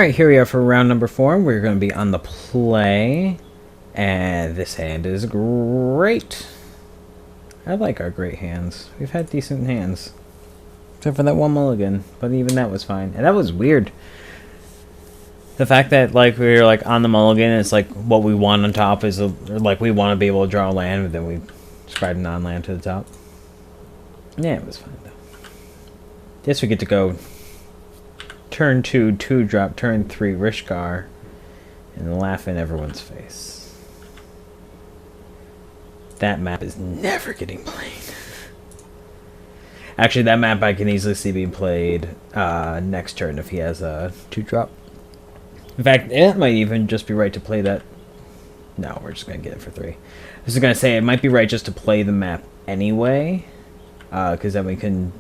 Alright, here we are for round number 4. We're going to be on the play. And this hand is great. I like our great hands. We've had decent hands. Except for that one mulligan. But even that was fine. And that was weird. The fact that like we were like on the mulligan, it's like what we want on top is like we want to be able to draw a land, but then we spread a non-land to the top. Yeah, it was fine though. Guess we get to go turn 2, 2-drop, turn 3, Rishkar, and laugh in everyone's face. That map is never getting played. Actually, that map I can easily see being played next turn if he has a 2-drop. In fact, it might even just be right to play that. No, we're just going to get it for 3. I was going to say, it might be right just to play the map anyway, because then we can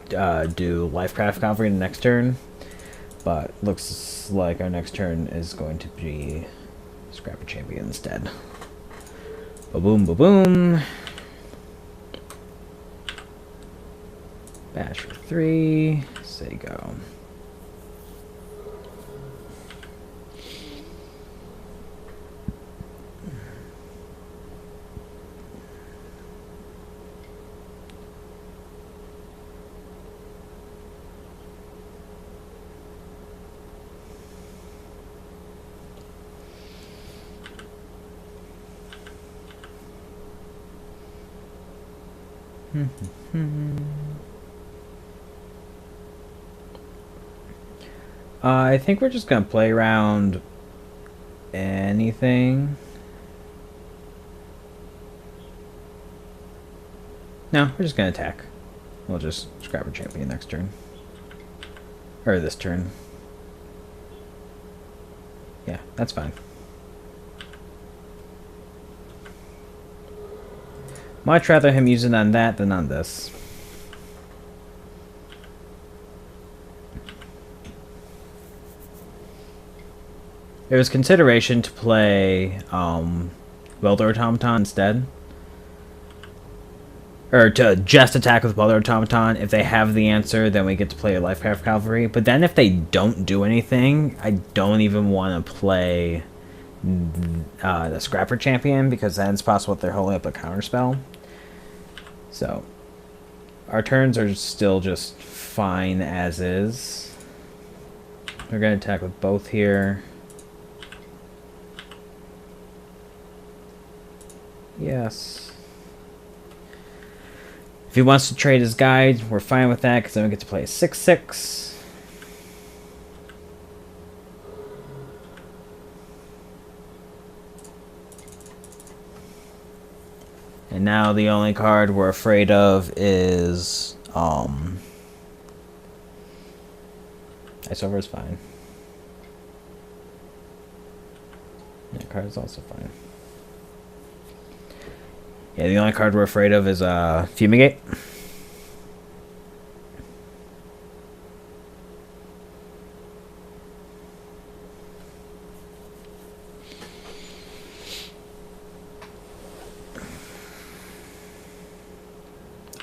do Lifecraft Cavalry the next turn. But looks like our next turn is going to be Scrapper Champion instead. Ba-boom, ba-boom. Bash for 3. Say go. I think we're just gonna play around anything. No, we're just gonna attack. We'll just scrap a champion next turn. Or this turn. Yeah, that's fine. Much rather him use it on that than on this. There was consideration to play Welder Automaton instead. Or to just attack with Welder Automaton. If they have the answer, then we get to play a Lifecraft Cavalry. But then if they don't do anything, I don't even want to play the Scrapper Champion, because then it's possible that they're holding up a counterspell. So our turns are still just fine as is. We're going to attack with both here. Yes. If he wants to trade his guide, we're fine with that, because then we get to play a 6/6. And now the only card we're afraid of is Ice Over is fine. That card is also fine. Yeah, the only card we're afraid of is Fumigate.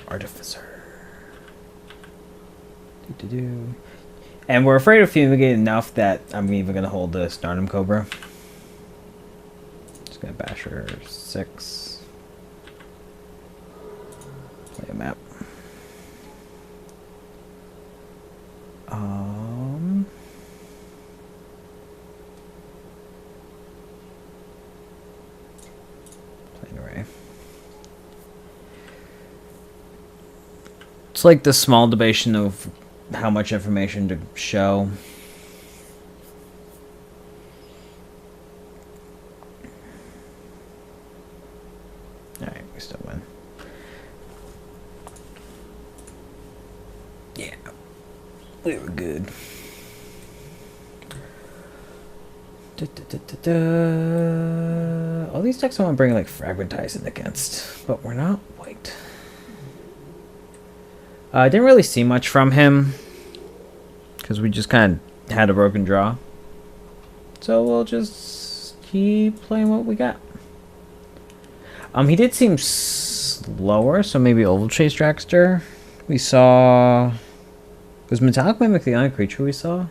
Artificer. And we're afraid of Fumigate enough that I'm even going to hold the Stardom Cobra. Just going to bash her 6. Play a map. Play an array. It's like the small debation of how much information to show. Alright, we still win. Yeah, we were good. All these decks I want to bring like Fragmentize in against, but we're not white. I didn't really see much from him because we just kind of had a broken draw. So we'll just keep playing what we got. He did seem slower, so maybe Oval Chase Dragster. We saw... Was Metallic Mimic the only creature we saw?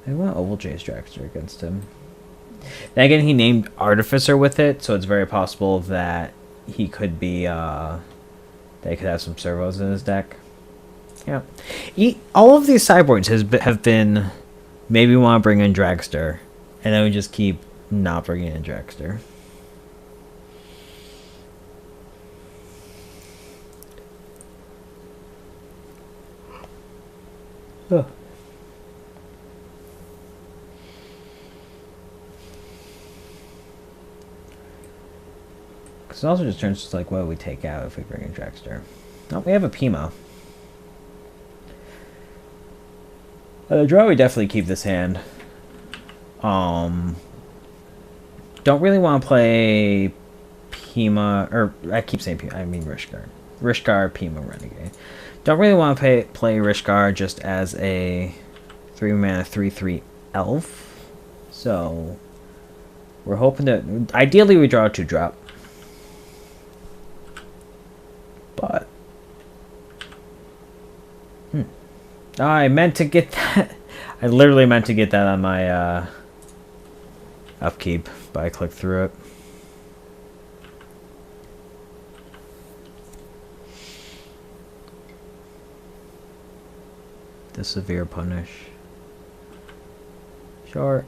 I want Oval Chase Dragster against him. Then again, he named Artificer with it, so it's very possible that he could be, that he could have some servos in his deck. Yeah. All of these sideboards have been, maybe we want to bring in Dragster, and then we just keep not bringing in Dragster. Oh. Because it also just turns to like, what do we take out if we bring in Dragster? Oh, we have a Pima. Draw, we definitely keep this hand. Don't really want to play Pima, or I keep saying Pima, I mean Rishkar. Rishkar, Pima, Renegade. Don't really want to play Rishkar just as a 3-mana 3/3 elf. So we're hoping to, ideally we draw a 2-drop. But I meant to get that. I literally meant to get that on my upkeep, but I clicked through it. The severe punish. Sure.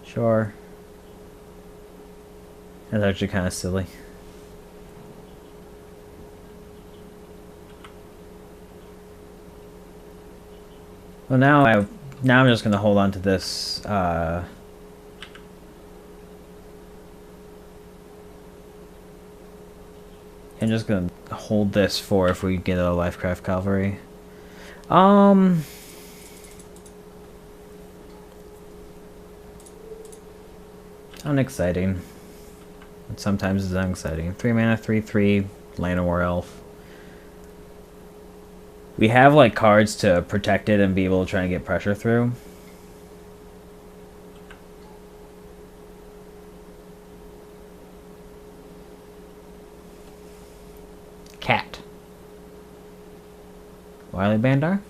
Sure. That's actually kind of silly. Well, now I'm just gonna hold on to this. I'm just gonna hold this for if we get a Lifecraft Cavalry. Unexciting. But sometimes it's unexciting. 3-mana 3/3 Llanowar Elf. We have like cards to protect it and be able to try and get pressure through. Cat. Wily Bandar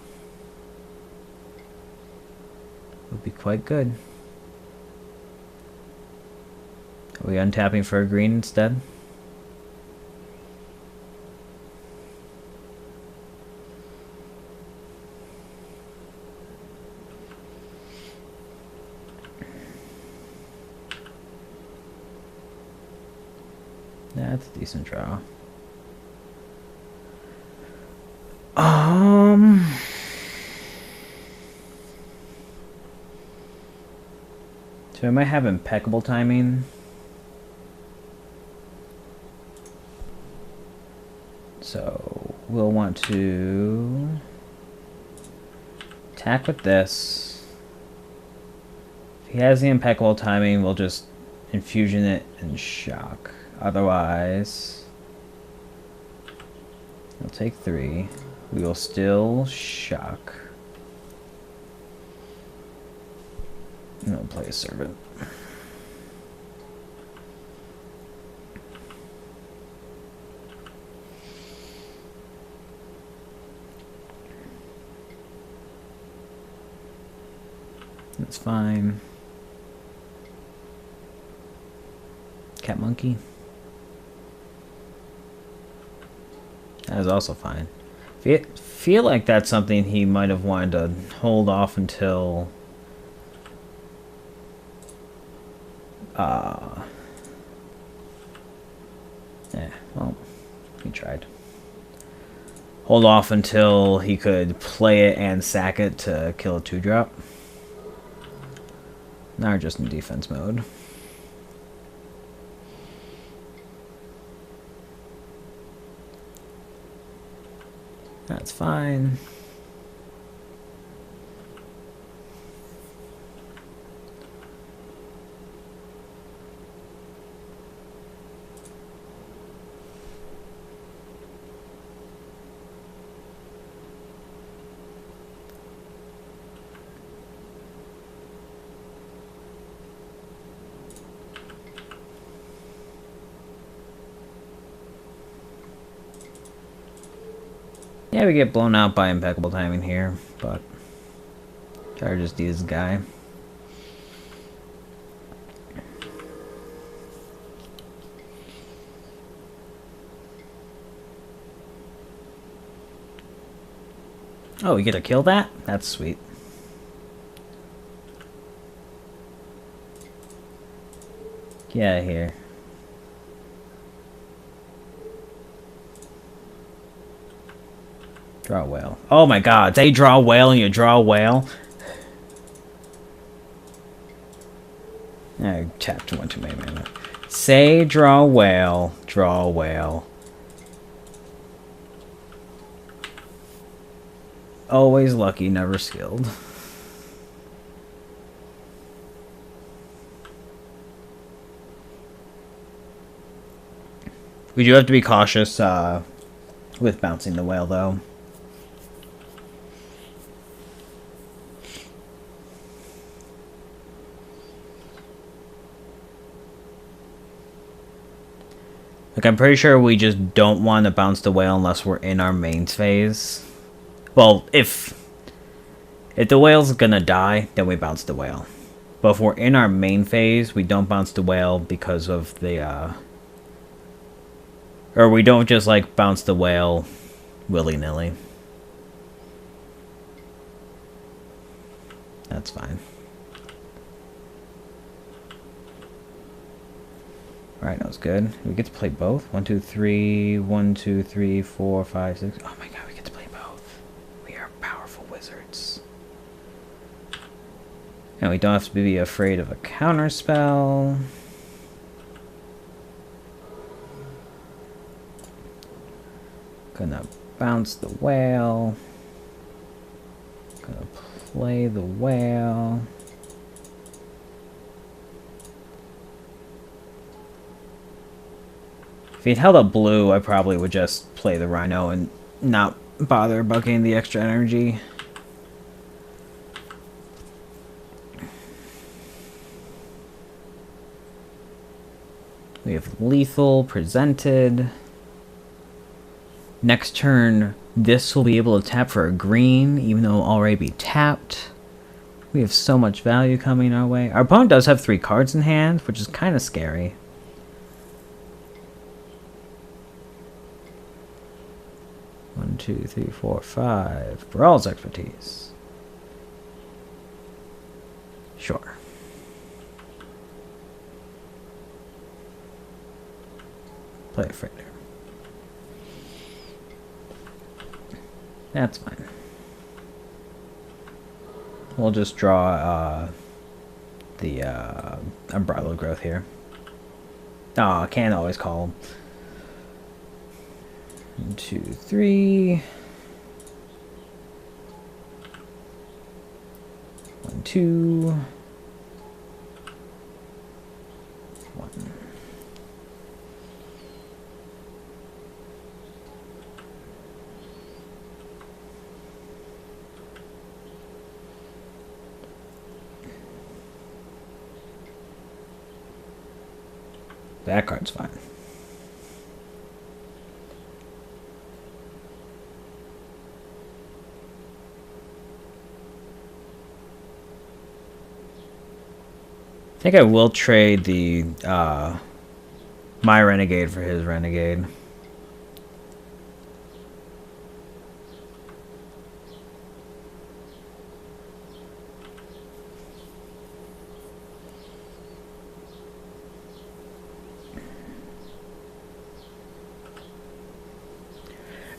would be quite good. Are we untapping for a green instead? That's a decent draw. So I might have impeccable timing. So we'll want to attack with this. If he has the impeccable timing, we'll just infusion it and shock. Otherwise, we'll take 3. We will still shock. And we'll play a servant. That's fine. Cat monkey. That is also fine. Feel like that's something he might have wanted to hold off until well, he tried. Hold off until he could play it and sack it to kill a 2-drop. Now we're just in defense mode. That's fine. Yeah, we get blown out by impeccable timing here, but Try to just do this guy. Oh, we get to kill that? That's sweet. Get out of here. Draw a whale. Oh my god, they draw a whale and you draw a whale? I tapped one too many mana. Say draw a whale, draw a whale. Always lucky, never skilled. We do have to be cautious with bouncing the whale, though. Like, I'm pretty sure we just don't want to bounce the whale unless we're in our mains phase. Well, if the whale's gonna die, then we bounce the whale. But if we're in our main phase, we don't bounce the whale because of the, or we don't just, like, bounce the whale willy-nilly. That's fine. Alright, that was good. We get to play both. 1, 2, 3, 1, 2, 3, 4, 5, 6. Oh my god, we get to play both. We are powerful wizards. And we don't have to be afraid of a counter spell. Gonna bounce the whale. Gonna play the whale. If he'd held up blue, I probably would just play the Rhino and not bother about getting the extra energy. We have lethal presented. Next turn, this will be able to tap for a green, even though it'll already be tapped. We have so much value coming our way. Our opponent does have 3 cards in hand, which is kind of scary. One, 2, 3, 4, 5. Brawl's expertise. Sure. Play a freighter. That's fine. We'll just draw the unbridled growth here. Oh, I can't always call them. 1, 2, 3. 1, 2. 1. That card's fine. I think I will trade the my Renegade for his Renegade.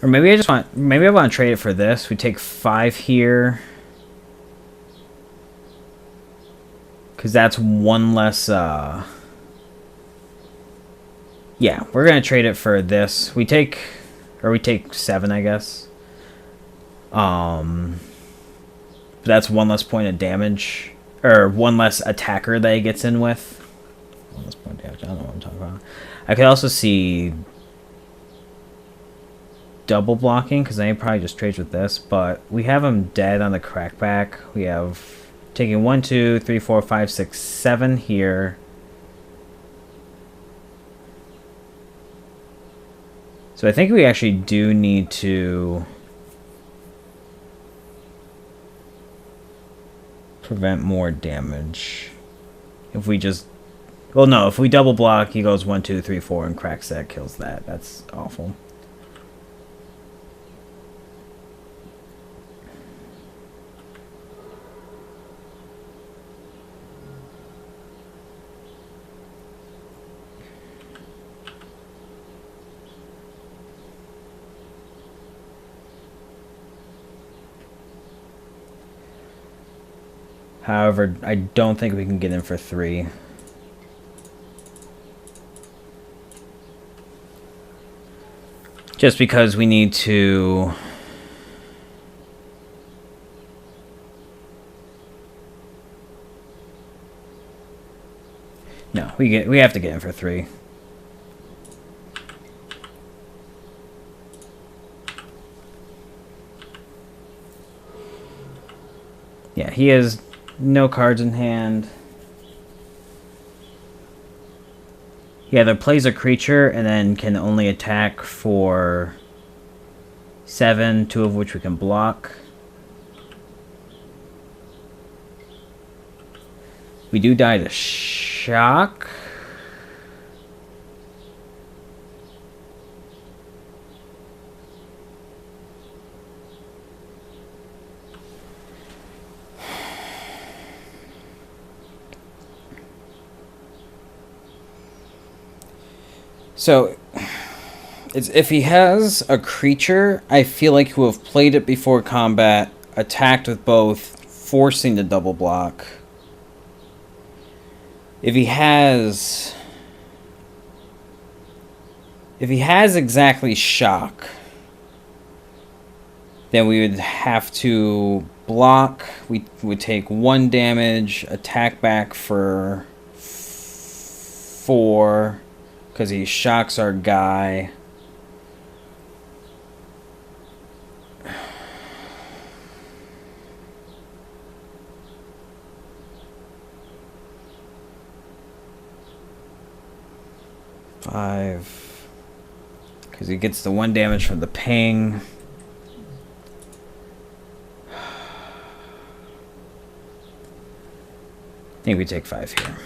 Or maybe I want to trade it for this. We take 5 here. Because that's 1 less, yeah, we're going to trade it for this. We take 7, I guess. But that's 1 less point of damage. Or 1 less attacker that he gets in with. 1 less point of damage, I don't know what I'm talking about. I could also see double blocking, because then he probably just trades with this. But we have him dead on the crackback. We have taking 1, 2, 3, 4, 5, 6, 7 here. So I think we actually do need to prevent more damage. If we just... Well, no, if we double block, he goes 1, 2, 3, 4 and cracks that, kills that. That's awful. However, I don't think we can get in for 3. Just because we need to... No, we have to get in for 3. Yeah, he has no cards in hand. He either plays a creature and then can only attack for 7, 2 of which we can block. We do die to shock. So, if he has a creature, I feel like he will have played it before combat, attacked with both, forcing the double block. If he has exactly shock, then we would have to block. We would take 1 damage, attack back for 4. Because he shocks our guy. Five. Because he gets the 1 damage from the ping. I think we take 5 here.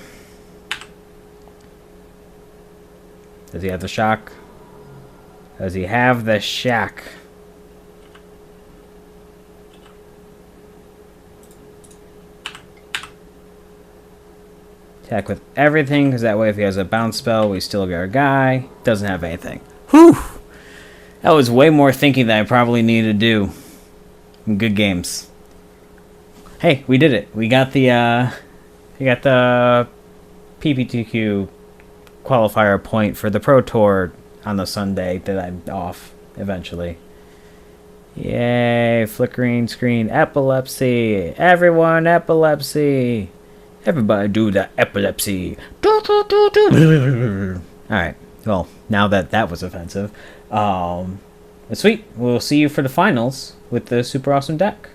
Does he have the shock? Does he have the shock? Attack with everything, because that way if he has a bounce spell, we still get our guy. Doesn't have anything. Whew! That was way more thinking than I probably needed to do. Good games. Hey, we did it. We got the PPTQ qualifier point for the Pro Tour on the Sunday that I'm off eventually. Yay, flickering screen, epilepsy. Everyone, epilepsy. Everybody do the epilepsy. Alright, well, now that was offensive. Sweet, we'll see you for the finals with the super awesome deck.